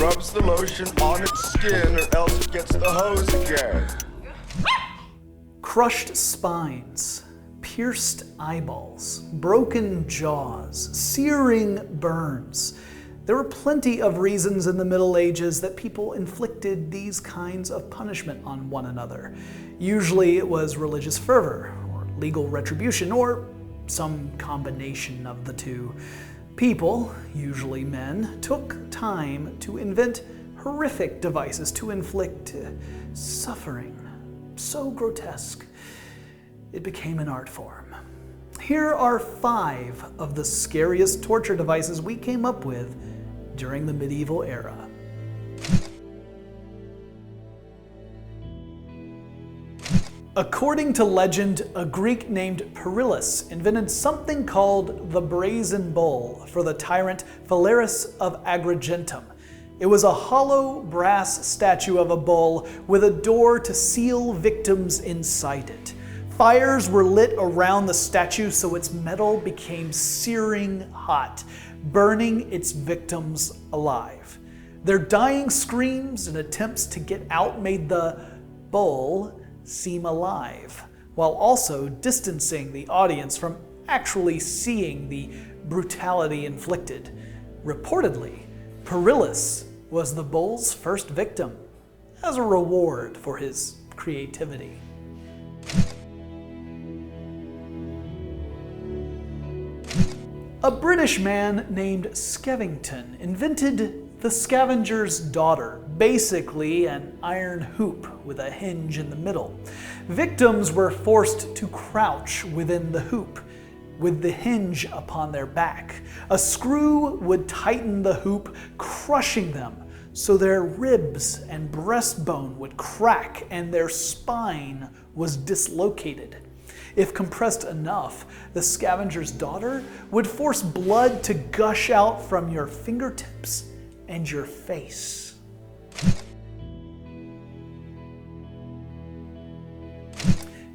rubs the lotion on its skin or else it gets the hose again. Crushed spines, pierced eyeballs, broken jaws, searing burns. There were plenty of reasons in the Middle Ages that people inflicted these kinds of punishment on one another. Usually it was religious fervor, or legal retribution, or some combination of the two. People, usually men, took time to invent horrific devices to inflict suffering so grotesque it became an art form. Here are 5 of the scariest torture devices we came up with during the medieval era. According to legend, a Greek named Perillus invented something called the Brazen Bowl for the tyrant Phalaris of Agrigentum. It was a hollow brass statue of a bull with a door to seal victims inside it. Fires were lit around the statue so its metal became searing hot, burning its victims alive. Their dying screams and attempts to get out made the bull seem alive, while also distancing the audience from actually seeing the brutality inflicted. Reportedly, Perillus was the bull's first victim, as a reward for his creativity. A British man named Scavengers invented the Scavengers Daughter, basically an iron hoop with a hinge in the middle. Victims were forced to crouch within the hoop, with the hinge upon their back. A screw would tighten the hoop, crushing them, so their ribs and breastbone would crack and their spine was dislocated. If compressed enough, the Scavenger's Daughter would force blood to gush out from your fingertips and your face.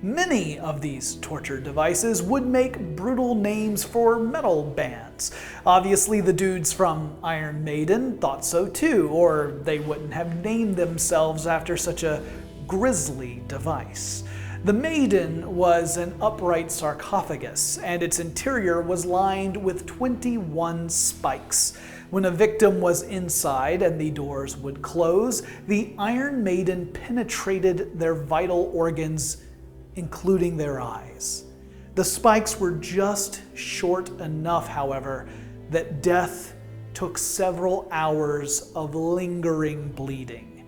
Many of these torture devices would make brutal names for metal bands. Obviously, the dudes from Iron Maiden thought so too, or they wouldn't have named themselves after such a grisly device. The Maiden was an upright sarcophagus, and its interior was lined with 21 spikes. When a victim was inside and the doors would close, the Iron Maiden penetrated their vital organs, including their eyes. The spikes were just short enough, however, that death took several hours of lingering bleeding.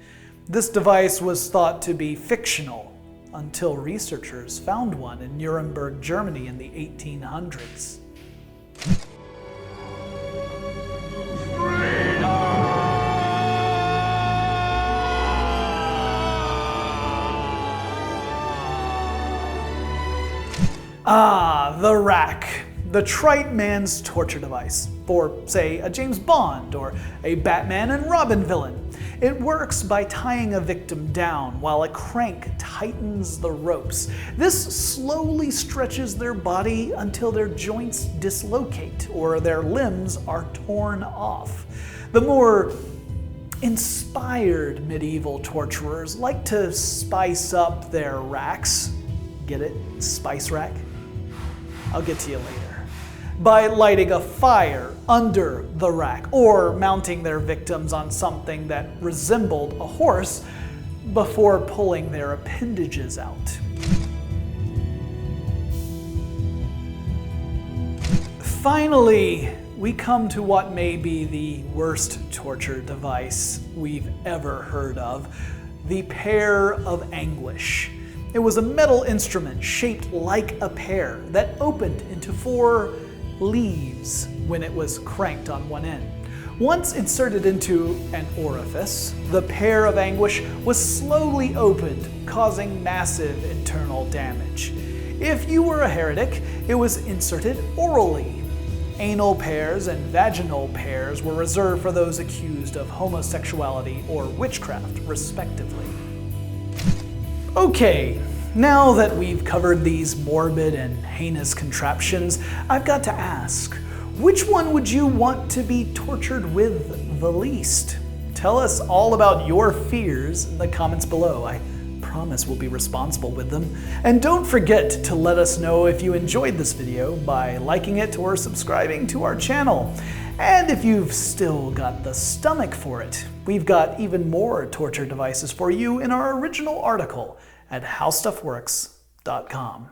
This device was thought to be fictional until researchers found one in Nuremberg, Germany in the 1800s. The rack. The trite man's torture device for, say, a James Bond or a Batman and Robin villain. It works by tying a victim down while a crank tightens the ropes. This slowly stretches their body until their joints dislocate or their limbs are torn off. The more inspired medieval torturers like to spice up their racks. Get it? Spice rack? I'll get to you later. By lighting a fire under the rack or mounting their victims on something that resembled a horse before pulling their appendages out. Finally, we come to what may be the worst torture device we've ever heard of, the Pear of Anguish. It was a metal instrument shaped like a pear that opened into 4 leaves when it was cranked on one end. Once inserted into an orifice, the Pear of Anguish was slowly opened, causing massive internal damage. If you were a heretic, it was inserted orally. Anal pears and vaginal pears were reserved for those accused of homosexuality or witchcraft, respectively. Okay, now that we've covered these morbid and heinous contraptions, I've got to ask, which one would you want to be tortured with the least? Tell us all about your fears in the comments below. I promise we'll be responsible with them. And don't forget to let us know if you enjoyed this video by liking it or subscribing to our channel. And if you've still got the stomach for it, we've got even more torture devices for you in our original article at HowStuffWorks.com.